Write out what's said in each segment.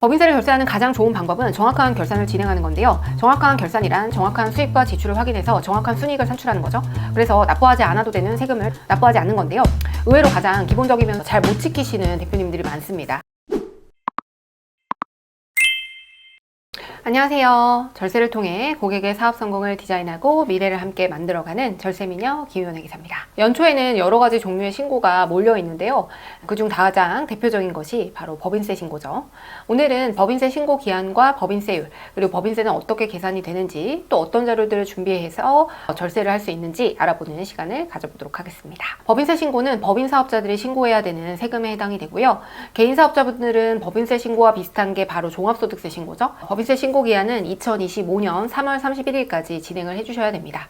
법인세를 결산하는 가장 좋은 방법은 정확한 결산을 진행하는 건데요. 정확한 결산이란 정확한 수입과 지출을 확인해서 정확한 순이익을 산출하는 거죠. 그래서 납부하지 않아도 되는 세금을 납부하지 않는 건데요. 의외로 가장 기본적이면서 잘 못 지키시는 대표님들이 많습니다. 안녕하세요. 절세를 통해 고객의 사업 성공을 디자인하고 미래를 함께 만들어가는 절세미녀 김윤혜 기사입니다. 연초에는 여러 가지 종류의 신고가 몰려 있는데요. 그중 가장 대표적인 것이 바로 법인세 신고죠. 오늘은 법인세 신고 기한과 법인세율, 그리고 법인세는 어떻게 계산이 되는지, 또 어떤 자료들을 준비해서 절세를 할 수 있는지 알아보는 시간을 가져보도록 하겠습니다. 법인세 신고는 법인 사업자들이 신고해야 되는 세금에 해당이 되고요. 개인 사업자분들은 법인세 신고와 비슷한 게 바로 종합소득세 신고죠. 법인세 신고 기한은 2025년 3월 31일까지 진행을 해주셔야 됩니다.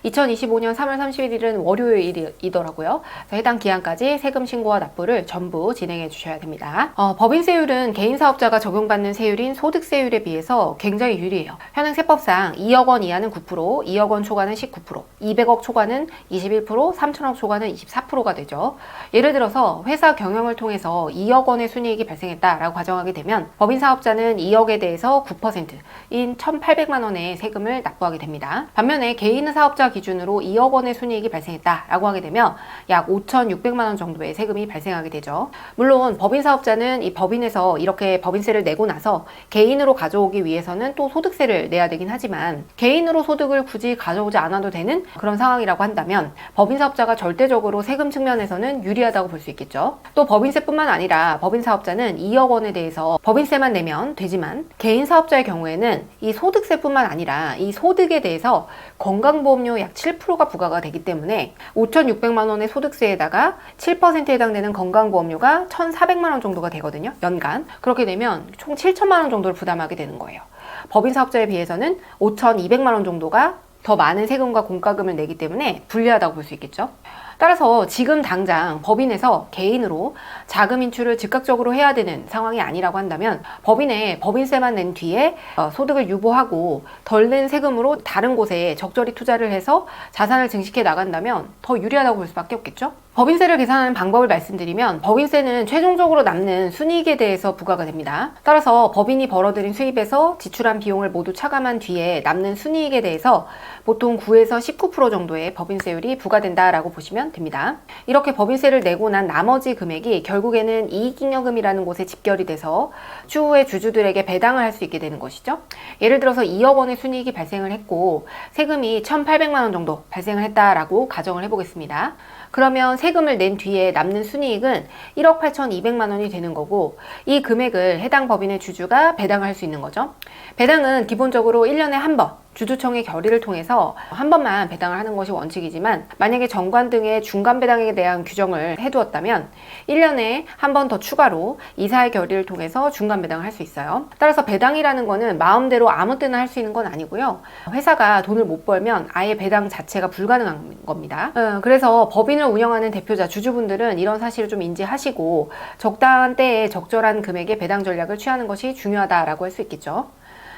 2025년 3월 31일은 월요일이더라고요. 해당 기한까지 세금 신고와 납부를 전부 진행해 주셔야 됩니다. 법인세율은 개인 사업자가 적용받는 세율인 소득세율에 비해서 굉장히 유리해요. 현행 세법상 2억 원 이하는 9%, 2억 원 초과는 19%, 200억 초과는 21%, 3천억 초과는 24%가 되죠. 예를 들어서 회사 경영을 통해서 2억 원의 순이익이 발생했다라고 가정하게 되면 법인 사업자는 2억에 대해서 9%인 1,800만 원의 세금을 납부하게 됩니다. 반면에 개인 사업자 기준으로 2억 원의 순이익이 발생했다라고 하게 되면 약 5,600만 원 정도의 세금이 발생하게 되죠. 물론 법인 사업자는 이 법인에서 이렇게 법인세를 내고 나서 개인으로 가져오기 위해서는 또 소득세를 내야 되긴 하지만 개인으로 소득을 굳이 가져오지 않아도 되는 그런 상황이라고 한다면 법인 사업자가 절대적으로 세금 측면에서는 유리하다고 볼 수 있겠죠. 또 법인세뿐만 아니라 법인 사업자는 2억 원에 대해서 법인세만 내면 되지만 개인 사업자의 경우에는 이 소득세뿐만 아니라 이 소득에 대해서 건강보험료 약 7%가 부과가 되기 때문에 5,600만 원의 소득세에다가 7%에 해당되는 건강보험료가 1,400만 원 정도가 되거든요. 연간. 그렇게 되면 총 7천만 원 정도를 부담하게 되는 거예요. 법인 사업자에 비해서는 5,200만 원 정도가 더 많은 세금과 공과금을 내기 때문에 불리하다고 볼 수 있겠죠. 따라서 지금 당장 법인에서 개인으로 자금 인출을 즉각적으로 해야 되는 상황이 아니라고 한다면 법인에 법인세만 낸 뒤에 소득을 유보하고 덜 낸 세금으로 다른 곳에 적절히 투자를 해서 자산을 증식해 나간다면 더 유리하다고 볼 수밖에 없겠죠. 법인세를 계산하는 방법을 말씀드리면 법인세는 최종적으로 남는 순이익에 대해서 부과가 됩니다. 따라서 법인이 벌어들인 수입에서 지출한 비용을 모두 차감한 뒤에 남는 순이익에 대해서 보통 9에서 19% 정도의 법인세율이 부과된다라고 보시면 됩니다. 이렇게 법인세를 내고 난 나머지 금액이 결국에는 이익잉여금이라는 곳에 집결이 돼서 추후에 주주들에게 배당을 할 수 있게 되는 것이죠. 예를 들어서 2억 원의 순이익이 발생을 했고 세금이 1,800만 원 정도 발생을 했다라고 가정을 해보겠습니다. 그러면 세금을 낸 뒤에 남는 순이익은 1억 8,200만 원이 되는 거고 이 금액을 해당 법인의 주주가 배당을 할 수 있는 거죠. 배당은 기본적으로 1년에 한 번 주주총회 결의를 통해서 한 번만 배당을 하는 것이 원칙이지만 만약에 정관 등의 중간 배당에 대한 규정을 해두었다면 1년에 한 번 더 추가로 이사의 결의를 통해서 중간 배당을 할 수 있어요. 따라서 배당이라는 거는 마음대로 아무 때나 할 수 있는 건 아니고요. 회사가 돈을 못 벌면 아예 배당 자체가 불가능한 겁니다. 그래서 법인을 운영하는 대표자, 주주분들은 이런 사실을 좀 인지하시고 적당한 때에 적절한 금액의 배당 전략을 취하는 것이 중요하다라고 할 수 있겠죠.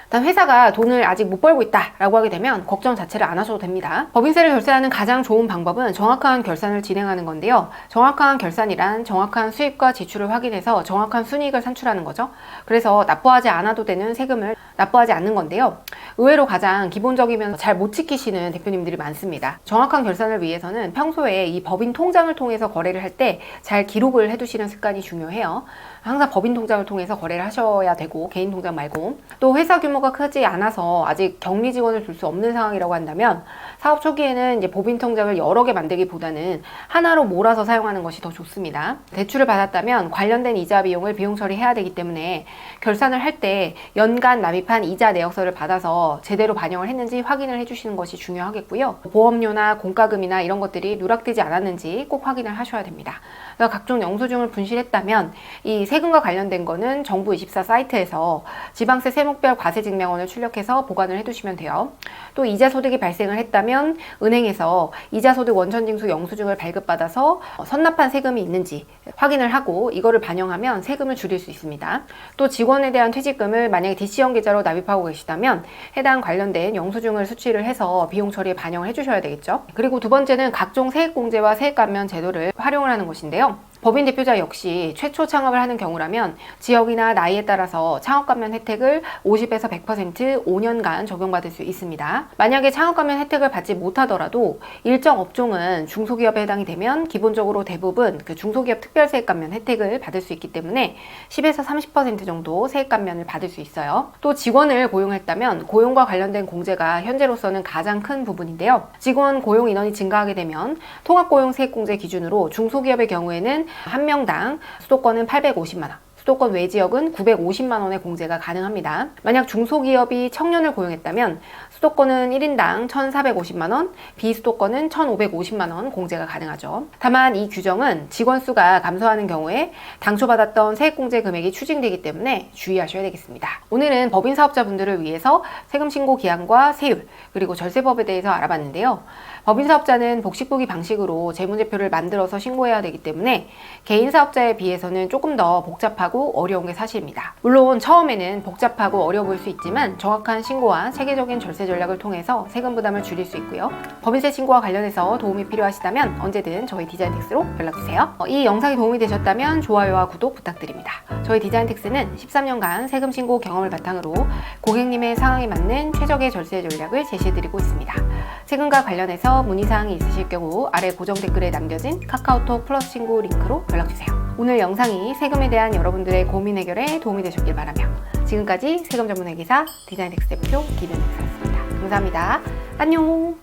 일단 회사가 돈을 아직 못 벌고 있다라고 하게 되면 걱정 자체를 안 하셔도 됩니다. 법인세를 결산하는 가장 좋은 방법은 정확한 결산을 진행하는 건데요. 정확한 결산이란 정확한 수입과 지출을 확인해서 정확한 순이익을 산출하는 거죠. 그래서 납부하지 않아도 되는 세금을 납부하지 않는 건데요. 의외로 가장 기본적이면서 잘 못 지키시는 대표님들이 많습니다. 정확한 결산을 위해서는 평소에 이 법인 통장을 통해서 거래를 할 때 잘 기록을 해두시는 습관이 중요해요. 항상 법인 통장을 통해서 거래를 하셔야 되고 개인 통장 말고 또 회사 규모가 크지 않아서 아직 격리 지원을 줄 수 없는 상황이라고 한다면 사업 초기에는 이제 법인 통장을 여러 개 만들기보다는 하나로 몰아서 사용하는 것이 더 좋습니다. 대출을 받았다면 관련된 이자 비용을 비용 처리해야 되기 때문에 결산을 할 때 연간 납입한 이자 내역서를 받아서 제대로 반영을 했는지 확인을 해주시는 것이 중요하겠고요. 보험료나 공과금이나 이런 것들이 누락되지 않았는지 꼭 확인을 하셔야 됩니다. 각종 영수증을 분실했다면 이 세금과 관련된 거는 정부24 사이트에서 지방세 세목별 과세증명원을 출력해서 보관을 해두시면 돼요. 또 이자소득이 발생을 했다면 은행에서 이자소득 원천징수 영수증을 발급받아서 선납한 세금이 있는지 확인을 하고 이거를 반영하면 세금을 줄일 수 있습니다. 또 직원에 대한 퇴직금을 만약에 DC형 계좌로 납입하고 계시다면 해당 관련된 영수증을 수취를 해서 비용 처리에 반영을 해주셔야 되겠죠. 그리고 두 번째는 각종 세액공제와 세액감면 제도를 활용을 하는 것인데요. 법인 대표자 역시 최초 창업을 하는 경우라면 지역이나 나이에 따라서 창업감면 혜택을 50에서 100% 5년간 적용받을 수 있습니다. 만약에 창업감면 혜택을 받지 못하더라도 일정 업종은 중소기업에 해당이 되면 기본적으로 대부분 그 중소기업 특별세액감면 혜택을 받을 수 있기 때문에 10에서 30% 정도 세액감면을 받을 수 있어요. 또 직원을 고용했다면 고용과 관련된 공제가 현재로서는 가장 큰 부분인데요. 직원 고용 인원이 증가하게 되면 통합고용세액공제 기준으로 중소기업의 경우에는 한 명당 수도권은 850만 원, 수도권 외 지역은 950만 원의 공제가 가능합니다. 만약 중소기업이 청년을 고용했다면 수도권은 1인당 1,450만 원, 비수도권은 1,550만 원 공제가 가능하죠. 다만 이 규정은 직원 수가 감소하는 경우에 당초 받았던 세액공제 금액이 추징되기 때문에 주의하셔야 되겠습니다. 오늘은 법인 사업자분들을 위해서 세금 신고 기한과 세율, 그리고 절세법에 대해서 알아봤는데요. 법인 사업자는 복식부기 방식으로 재무제표를 만들어서 신고해야 되기 때문에 개인 사업자에 비해서는 조금 더 복잡하고 어려운 게 사실입니다. 물론 처음에는 복잡하고 어려워 보일 수 있지만 정확한 신고와 체계적인 절세 전략을 통해서 세금 부담을 줄일 수 있고요. 법인세 신고와 관련해서 도움이 필요하시다면 언제든 저희 디자인텍스로 연락주세요. 이 영상이 도움이 되셨다면 좋아요와 구독 부탁드립니다. 저희 디자인텍스는 13년간 세금 신고 경험을 바탕으로 고객님의 상황에 맞는 최적의 절세 전략을 제시해드리고 있습니다. 세금과 관련해서 문의사항이 있으실 경우 아래 고정 댓글에 남겨진 카카오톡 플러스 친구 링크로 연락주세요. 오늘 영상이 세금에 대한 여러분들의 고민 해결에 도움이 되셨길 바라며 지금까지 세금 전문 회계사 디자인텍스 대표 김연혜였습니다. 감사합니다. 안녕.